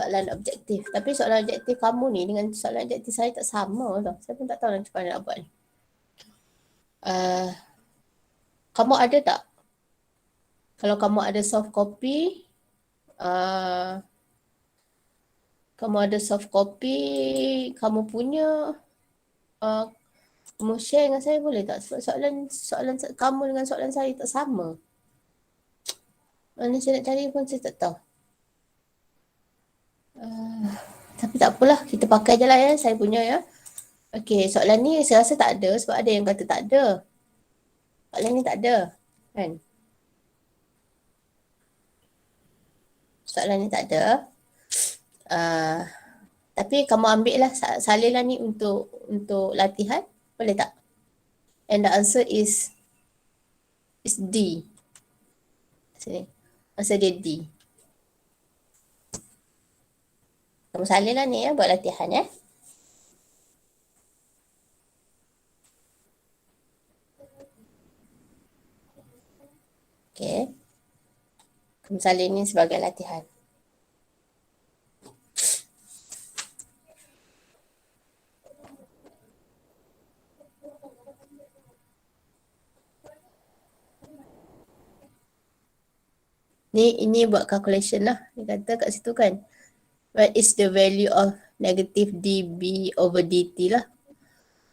soalan objektif. Tapi soalan objektif kamu ni dengan soalan objektif saya tak sama tau. Saya pun tak tahu macam mana nak buat ni. Kamu ada tak? Kalau kamu ada soft copy, kamu ada soft copy, kamu punya, kamu share dengan saya boleh tak? Sebab soalan kamu dengan soalan saya tak sama. Mana saya nak cari pun saya tak tahu. Tapi tak apalah, kita pakai je lah ya, saya punya ya. Okey, soalan ni saya rasa tak ada sebab ada yang kata tak ada. Soalan ni tak ada, kan? Soalan ni tak ada. Tapi kamu ambil lah, salin lah ni untuk latihan, boleh tak? And the answer is D. Sini, answer dia D. Kamu salin lah ni ya, buat latihan ya. Okay. Kamu salin ni sebagai latihan. Ini buat calculation lah. Dia kata kat situ kan. What is the value of negative dB over dt lah.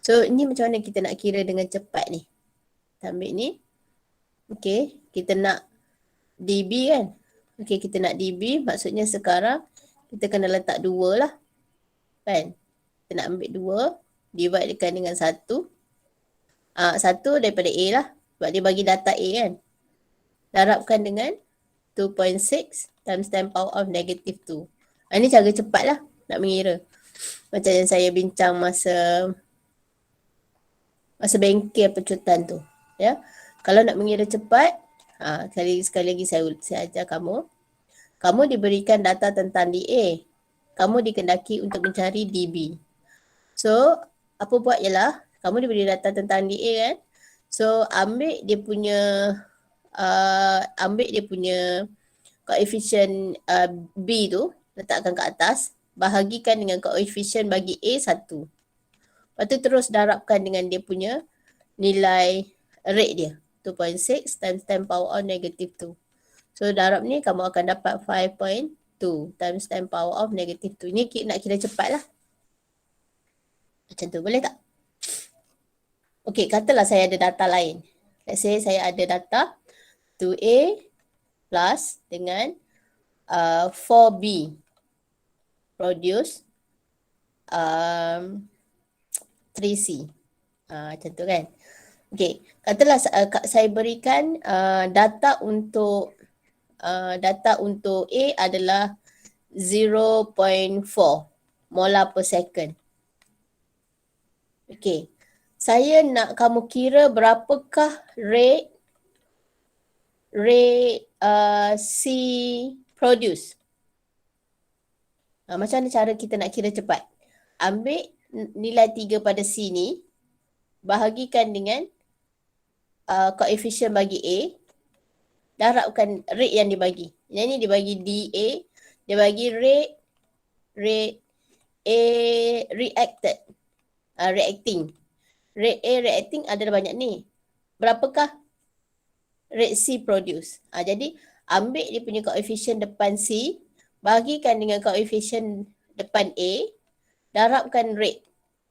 So ini macam mana kita nak kira dengan cepat ni. Kita ambil ni. Okay. Kita nak dB kan. Okay, kita nak dB. Maksudnya sekarang kita kena letak 2 lah. Kan. Kita nak ambil 2. Dividekan dengan 1. 1 daripada A lah. Sebab dia bagi data A kan. Darabkan dengan 2.6 times 10 power of negative 2. Ini cara cepat lah nak mengira. Macam yang saya bincang masa bengkel pecutan tu. Ya. Kalau nak mengira cepat, sekali lagi saya ajar kamu. Kamu diberikan data tentang DA. Kamu dikendaki untuk mencari DB. So, apa buat ialah, kamu diberi data tentang DA kan. So, ambil dia punya koefisien B tu, letakkan ke atas, bahagikan dengan koefisien bagi A 1. Lepas tu terus darabkan dengan dia punya nilai rate dia, 2.6 times 10 power of negative 2. So darab ni kamu akan dapat 5.2 times 10 power of negative 2. Ini nak kira cepat lah. Macam tu, boleh tak? Okay, katalah saya ada data lain. Let's say saya ada data 2A plus dengan 4B produce 3C. Macam tu kan. Okay, katalah saya berikan data untuk A adalah 0.4 molar per second. Okay, saya nak kamu kira berapakah rate C produce. Macam mana cara kita nak kira cepat? Ambil nilai 3 pada C ni, bahagikan dengan koefisien bagi A, darabkan rate yang dibagi. Yang ni dibagi DA, dia bagi rate A reacting. Rate A reacting adalah banyak ni. Berapakah rate C produce? Jadi ambil dia punya koefisien depan C, bahagikan dengan koefisien depan A, darabkan rate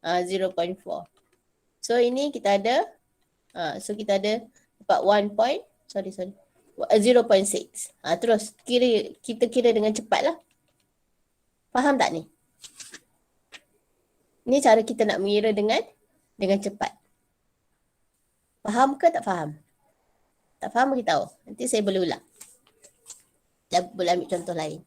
0.4. So ini kita ada kita ada dapat 0.6. Terus kita kira dengan cepat lah. Faham tak ni? Ini cara kita nak mengira dengan cepat. Faham ke tak faham? Tak faham beritahu. Nanti saya boleh ulang. Saya boleh ambil contoh lain.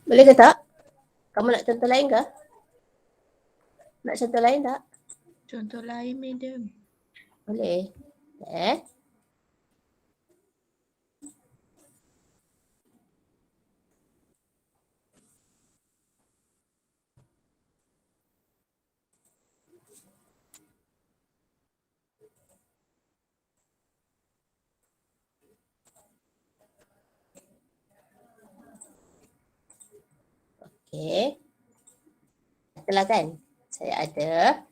Boleh ke tak? Kamu nak contoh lain ke? Nak contoh lain tak? Contoh lain, madam. Boleh. Okay. Itulah kan. Saya ada.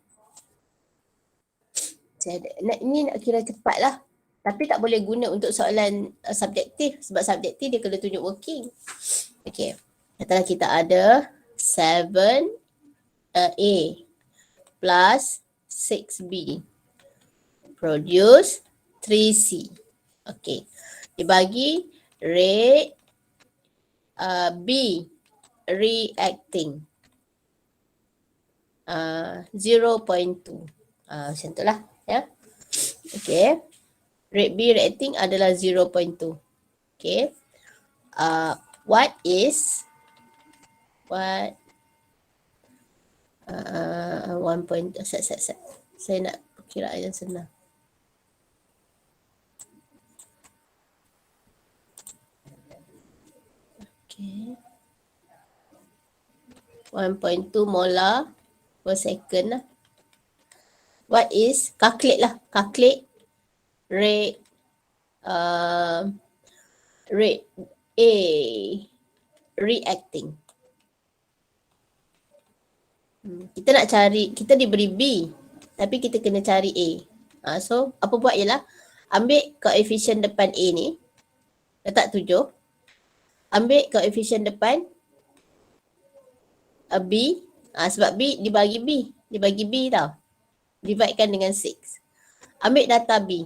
Ini nak kira cepat lah. Tapi tak boleh guna untuk soalan subjektif. Sebab subjektif dia kena tunjuk working. Okay. Katalah kita ada 7A plus 6B. Produce 3C. Okay. Dibagi rate B reacting 0.2. Macam tu lah. Ya. Okay. Rate B reacting adalah 0.2. Okay. What 1 point, saya nak kira yang senang. Okay. 1.2 molar per second lah. What is, calculate lah. Calculate rate rate A reacting. Kita nak cari, kita diberi B tapi kita kena cari A. So apa buat ialah ambil koefisien depan A ni, letak 7. Ambil koefisien depan B, sebab B dibagi B tau. Dividekan dengan 6. Ambil data B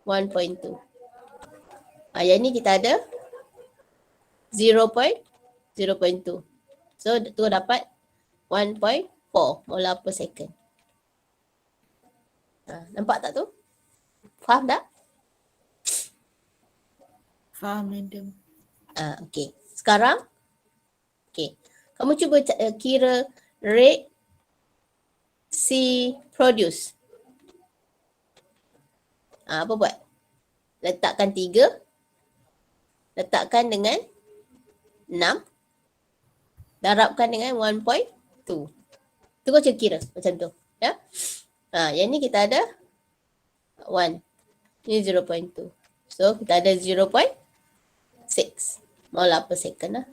1.2. Yang ni kita ada 0.2. So tu dapat 1.4 molar per second. Nampak tak tu? Faham tak? Faham, madam. Okay. Sekarang, okay. Kamu cuba kira rate C produce. Apa buat? Letakkan 3. Letakkan dengan 6. Darabkan dengan 1.2. Tu kau cuba kira macam tu. Ya? Yang ni kita ada 1. Ni 0.2. So kita ada 0.6 molar per second lah.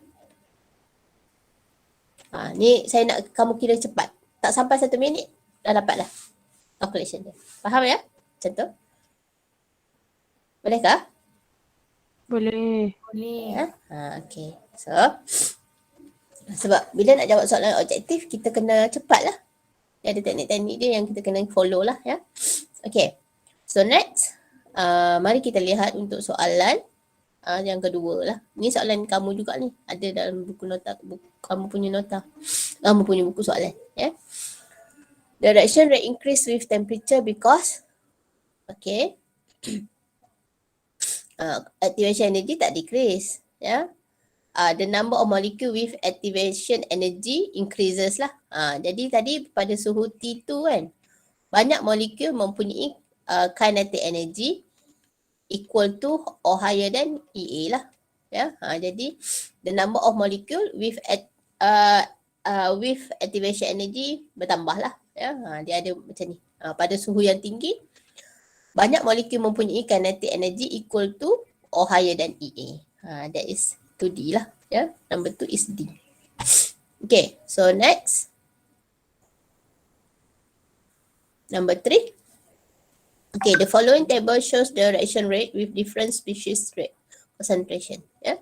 Ni saya nak kamu kira cepat. Tak sampai 1 minit dah dapat lah calculation dia. Faham ya? Macam tu? Bolehkah? Boleh. Ya? Okay. So, sebab bila nak jawab soalan objektif, kita kena cepat lah. Dia ada teknik-teknik dia yang kita kena follow lah. Ya? Okay. So next, mari kita lihat untuk soalan yang kedua lah. Ni soalan kamu juga ni. Ada dalam buku nota, kamu punya nota. Kamu punya buku soalan. Ya? The reaction rate increase with temperature because, okay, activation energy tak decrease. Ya? The number of molecule with activation energy increases lah. Jadi tadi pada suhu T2 kan, banyak molekul mempunyai kinetic energy equal to or higher than EA lah. Ya, jadi the number of molecule with activation energy bertambah lah. Ya, dia ada macam ni. Pada suhu yang tinggi, banyak molekul mempunyai kinetic energy equal to or higher than EA. That is 2D lah. Ya, number 2 is D. Okay, so next. Number 3. Okay, the following table shows the reaction rate with different species rate concentration. Ya.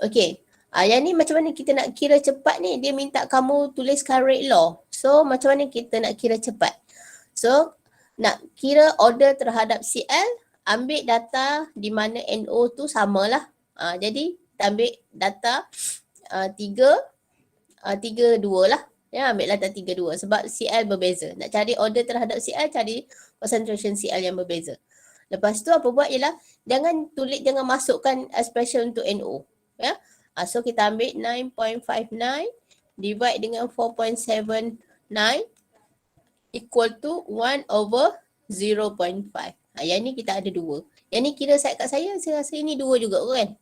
Okay. Yang ni macam mana kita nak kira cepat ni? Dia minta kamu tuliskan rate law. So macam mana kita nak kira cepat? So nak kira order terhadap Cl, ambil data di mana NO tu samalah. Jadi kita ambil data 3, 2 lah. Ya, ambil data 3, 2 sebab Cl berbeza. Nak cari order terhadap Cl, cari concentration Cl yang berbeza. Lepas tu apa buat ialah jangan masukkan expression untuk NO. Ya. So kita ambil 9.59 divide dengan 4.79 equal to 1 over 0.5. Yang ni kita ada 2. Yang ni kira kat saya rasa ini 2 juga kan.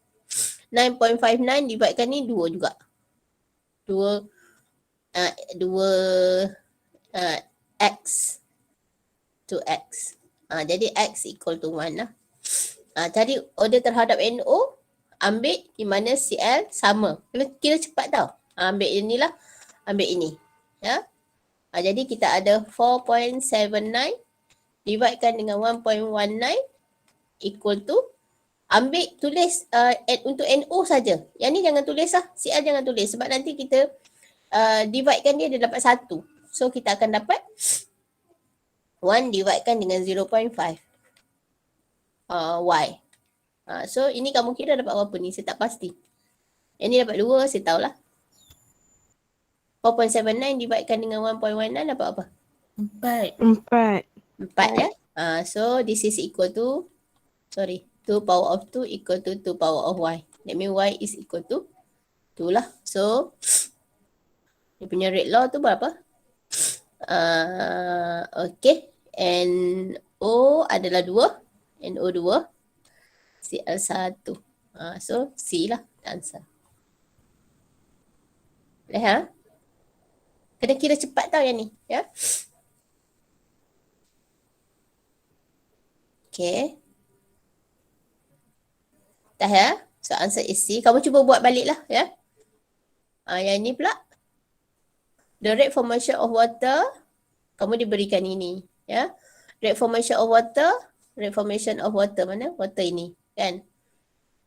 9.59 dividekan ni 2 juga. 2 X to X. Jadi X equal to 1 lah. Cari order terhadap NO, ambil di mana Cl sama. Kira cepat tau. Ambil inilah, ambil ini. Ya. Jadi kita ada 4.79 dividekan dengan 1.19 equal to, ambil tulis untuk NO saja. Yang ni jangan tulis lah. Cl jangan tulis sebab nanti kita dividekan dia dapat 1. So kita akan dapat 1 dividekan dengan 0.5 Y. So ini kamu kira dapat berapa ni? Saya tak pasti. Yang ni dapat 2, saya tahulah. 4.79 dividekan dengan 1.19 dapat apa? 4. 4 ya. So this is equal to, 2 power of 2 equal to 2 power of Y. That means Y is equal to 2 lah. So dia punya rate law tu berapa? Okay. NO adalah 2. NO 2. Cl 1. So C lah answer. Boleh ha? Kena kira cepat tau yang ni. Ya. Okay. Dah ya? So answer is C. Kamu cuba buat balik lah ya. Yang ni pula. The rate formation of water. Kamu diberikan ini. Ya. Rate formation of water. Rate formation of water mana? Water ini. Kan?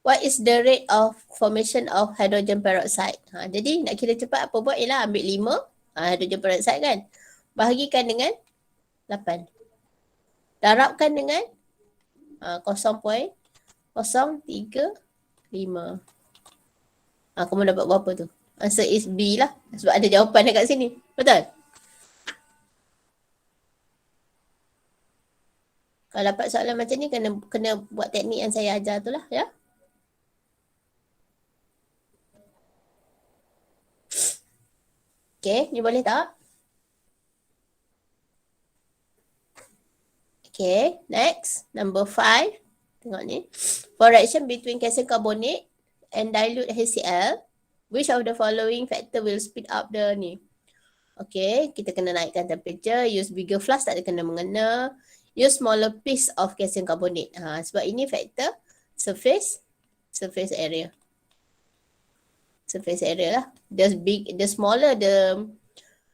What is the rate of formation of hydrogen peroxide? Jadi nak kira cepat apa buat? Ialah ambil 5. Hydrogen peroxide kan. Bahagikan dengan 8. Darabkan dengan 0.035. Kamu dapat berapa tu? Answer is B lah. Sebab ada jawapan dekat sini. Betul? Kalau dapat soalan macam ni kena buat teknik yang saya ajar tu lah ya. Okay, ni boleh tak? Okay, next. Number 5. Tengok ni. For reaction between calcium carbonate and dilute HCl, which of the following factor will speed up the ni? Okay, kita kena naikkan temperature. Use bigger flask, tak ada kena-mengena. Use smaller piece of calcium carbonate. Sebab ini factor surface area. Surface area lah. The smaller the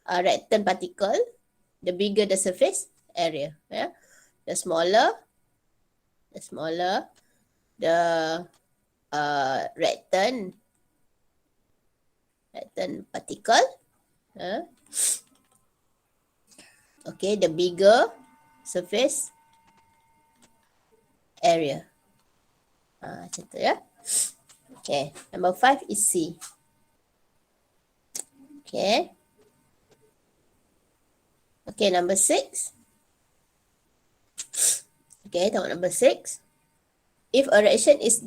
reactant particle, the bigger the surface area. Yeah. The smaller the reactant particle. Okay, the bigger surface area. Macam tu ya. Okay, number 5 is C. Okay. Okay, number 6. Okay, tengok number 6. If a reaction is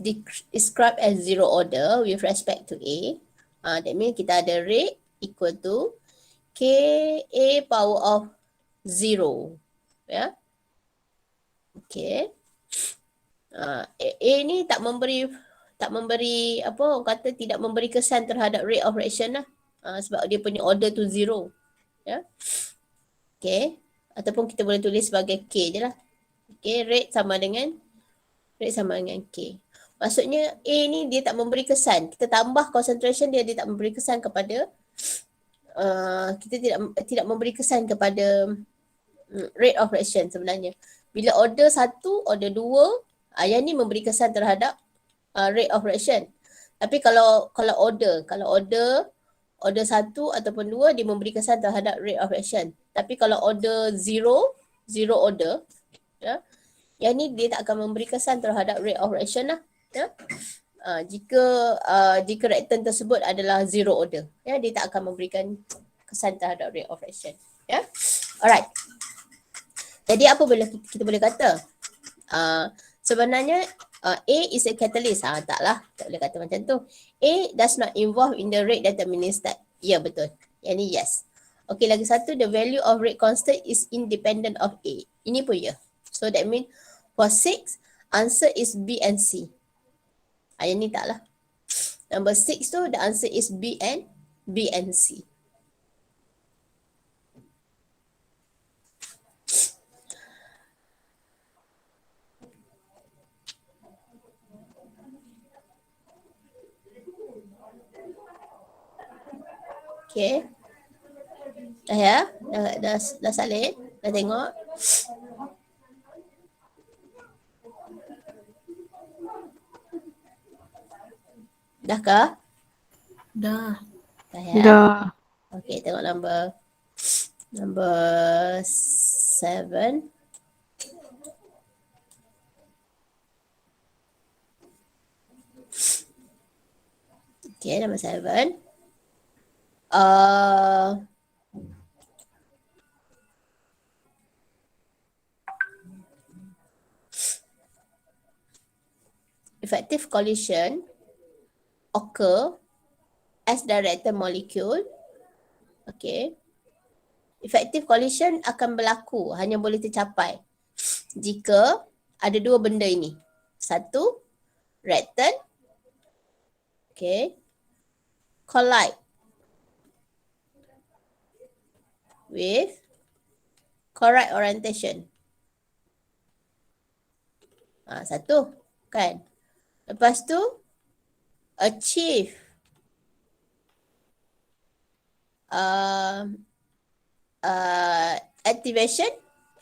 described as zero order with respect to A, that means kita ada rate equal to Ka power of 0. Ya. Okay. A ni tak memberi apa orang kata tidak memberi kesan terhadap rate of reaction lah. Sebab dia punya order tu 0. Ya. Okay. Ataupun kita boleh tulis sebagai K je lah. Okay, rate sama dengan K. Maksudnya A ni dia tak memberi kesan. Kita tambah concentration dia tak memberi kesan kepada kita tidak memberi kesan kepada rate of reaction sebenarnya. Bila order 1, order 2, yang ni memberi kesan terhadap rate of reaction. Tapi kalau order 1 ataupun 2 dia memberi kesan terhadap rate of reaction. Tapi kalau order 0 order, ya, yang ni dia tak akan memberi kesan terhadap rate of reaction lah. Ya. Jika reactant tersebut adalah 0 order, ya, dia tak akan memberikan kesan terhadap rate of reaction. Ya. Alright. Jadi apa kita boleh kata? Sebenarnya A is a catalyst. Tak boleh kata macam tu. A does not involve in the rate determining step. Ya, betul. Yang ni yes. Okay, lagi satu, the value of rate constant is independent of A. Ini pun ya. So that means for 6, answer is B and C. Yang ni tak lah. Number 6 tu, the answer is B and C. Okay. Dah ya? Dah salin? Dah tengok? Dah kah? Dah. Dah ya? Dah. Okay, tengok number 7. Okay, number 7. Effective collision occur as directed molecule. Okay. Effective collision akan berlaku, hanya boleh tercapai jika ada dua benda ini. Satu, reactant. Okay. Collide with correct orientation. Satu, kan? Lepas tu, achieve activation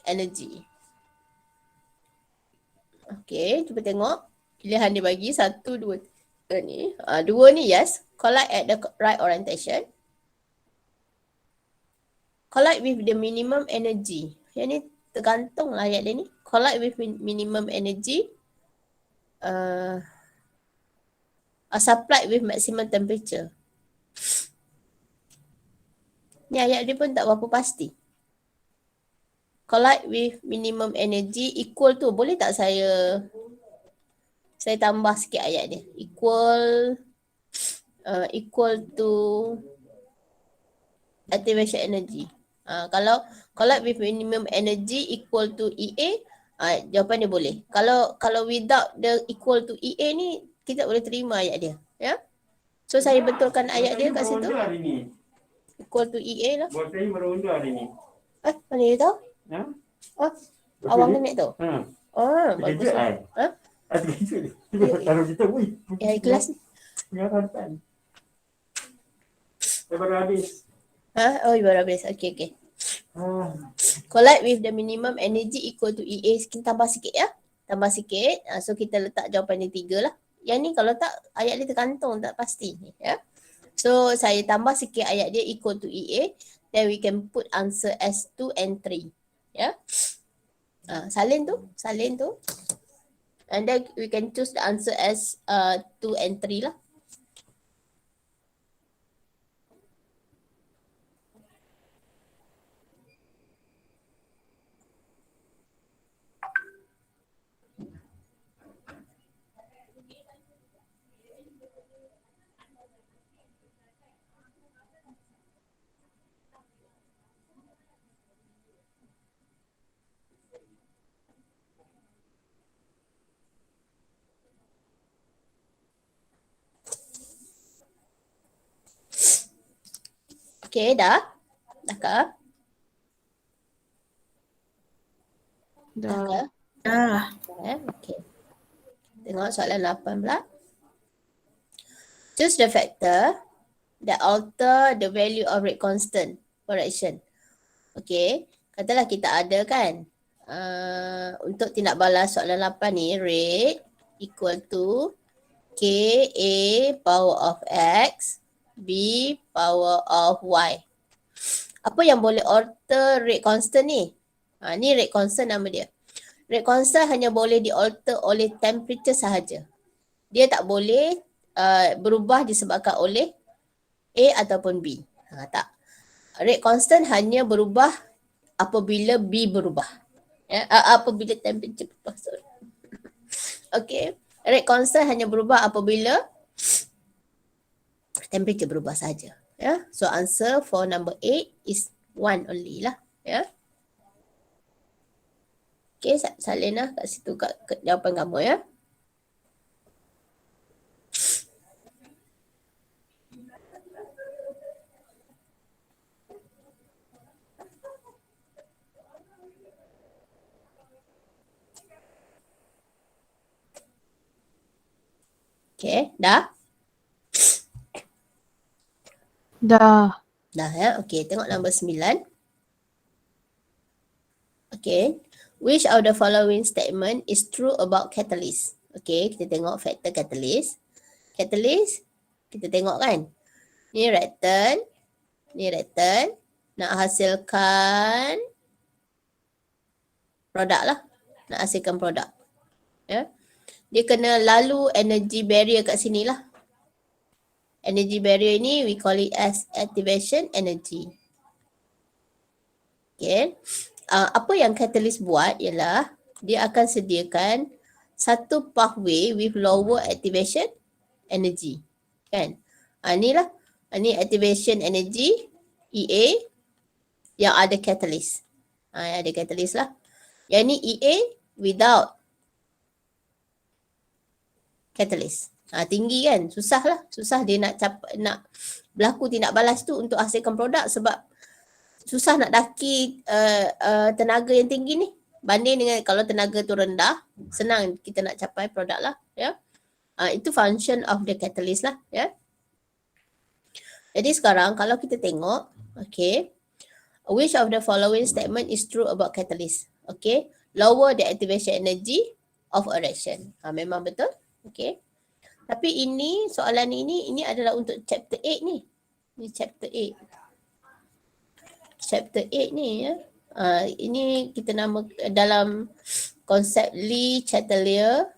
energy. Okay, cuba tengok. Pilihan dia bagi 1, 2, 3 ni. 2 ni yes. Collide at the right orientation. Collide with the minimum energy. Yang ni tergantung lah ayat dia ni. Collide with minimum energy. Supplied with maximum temperature. Ni ayat dia pun tak berapa pasti. Collide with minimum energy equal tu. Boleh tak saya tambah sikit ayat dia. Equal to activation energy. Kalau collide with minimum energy equal to EA, jawapan dia boleh. Kalau without the equal to EA ni, kita boleh terima ayat dia. Ya? So saya betulkan ayat dia kat situ. Equal to EA lah. Buat saya meronda hari ni. Mana dia tahu? Ha? Awang nenek tu? Bagus Terkejut lah. Terkejut. Taruh kita, wui. Kelas ni. Pengarah depan. Saya baru habis. Baru habis. Okay. Collide with the minimum energy equal to EA. Kita tambah sikit ya. Tambah sikit. So kita letak jawapan dia 3 lah. Yang ni kalau tak, ayat dia tergantung, tak pasti. Ya. So saya tambah sikit ayat dia equal to EA. Then we can put answer as 2 and 3. Ya. Salin tu. And then we can choose the answer as 2 and 3 lah. Okay, dah? Dah kah? Dah. Dah. Okay. Tengok soalan 8 pula. Choose the factor that alter the value of rate constant for reaction. Okay. Katalah kita ada kan. Untuk tindak balas soalan 8 ni, rate equal to Ka power of X, B power of Y. Apa yang boleh alter rate constant ni? Ni rate constant nama dia. Rate constant hanya boleh dialter oleh temperature sahaja. Dia tak boleh berubah disebabkan oleh A ataupun B. Tak. Rate constant hanya berubah apabila B berubah. Apabila temperature berubah. Sorry. Okay. Rate constant hanya berubah apabila temperature berubah saja. Ya. So answer for number 8 is 1 only lah. Ya. Okay, salin lah kat situ kat jawapan kamu ya. Okay, dah? Dah. Dah ya. Okey, tengok nombor 9. Okey. Which of the following statement is true about catalyst? Okey, kita tengok faktor catalyst. Catalyst, kita tengok kan. Ni reaktan. Ni reaktan. Nak hasilkan produk lah. Nak hasilkan produk. Ya. Dia kena lalu energy barrier kat sini lah. Energy barrier ni we call it as activation energy. Okay. Apa yang catalyst buat ialah dia akan sediakan satu pathway with lower activation energy. Kan? Inilah. Ini activation energy EA yang ada catalyst. Yang ada catalyst lah. Yang ni EA without catalyst. Tinggi kan? Susah lah. Susah dia nak berlaku tindak balas tu untuk hasilkan produk sebab susah nak daki tenaga yang tinggi ni. Banding dengan kalau tenaga tu rendah, senang kita nak capai produk lah. Ya. Itu function of the catalyst lah. Ya. Jadi sekarang kalau kita tengok, okay, which of the following statement is true about catalyst? Okay, lower the activation energy of a reaction. Memang betul. Okay. Tapi ini, soalan ini adalah untuk chapter 8 ni. Ni chapter 8. Chapter 8 ni ya. Ini kita nama dalam konsep Lee Chatelier.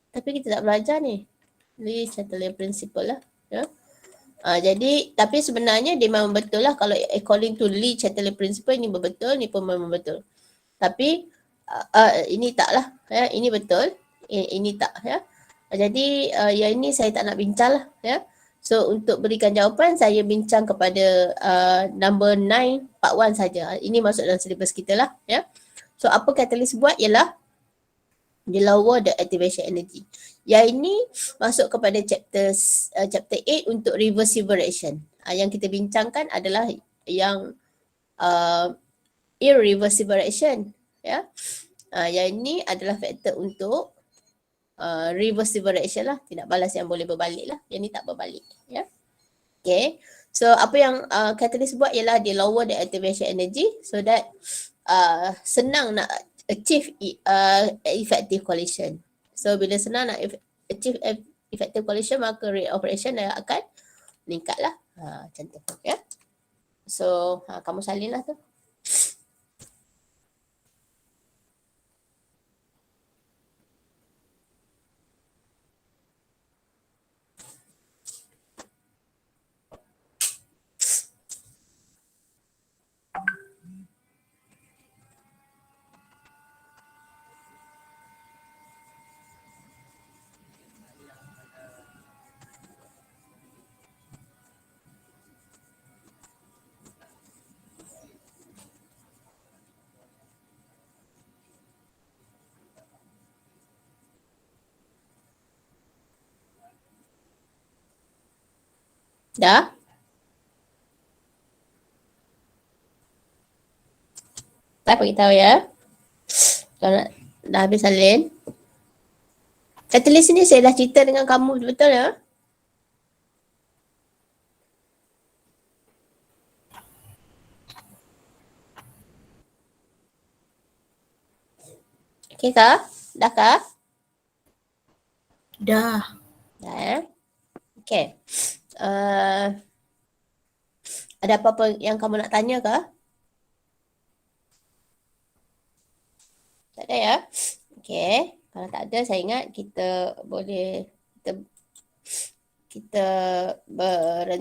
Tapi kita tak belajar ni. Lee Chatelier principle lah. Ya. Jadi, tapi sebenarnya dia memang betul lah. Kalau according to Lee Chatelier principle ni betul, ni pun memang betul. Tapi, ini tak lah. Ya. Ini betul. Ini tak ya. Jadi yang ini saya tak nak bincang lah ya. So untuk berikan jawapan saya bincang kepada number 9 part 1 saja. Ini masuk dalam syllabus kita lah ya. So apa catalyst buat ialah dia lower the activation energy. Yang ini masuk kepada chapter 8 untuk reversible reaction. Yang kita bincangkan adalah yang irreversible reaction ya. Yang ini adalah faktor untuk reversible reaction lah, tindak balas yang boleh berbalik lah, yang ni tak berbalik ya. Okay, so apa yang catalyst buat ialah dia lower the activation energy so that senang nak achieve effective collision. So bila senang nak achieve effective collision maka rate of reaction dia akan meningkat lah, macam tu ya. So kamu salin lah tu. Dah? Tak beritahu ya. Kalau dah habis salin. Catalyst ni saya dah cerita dengan kamu betul ya? Okey kah? Dah kah? Dah. Dah ya? Okey. Ada apa-apa yang kamu nak tanya kah? Tak ada ya? Okey. Kalau tak ada saya ingat kita boleh kita berhenti.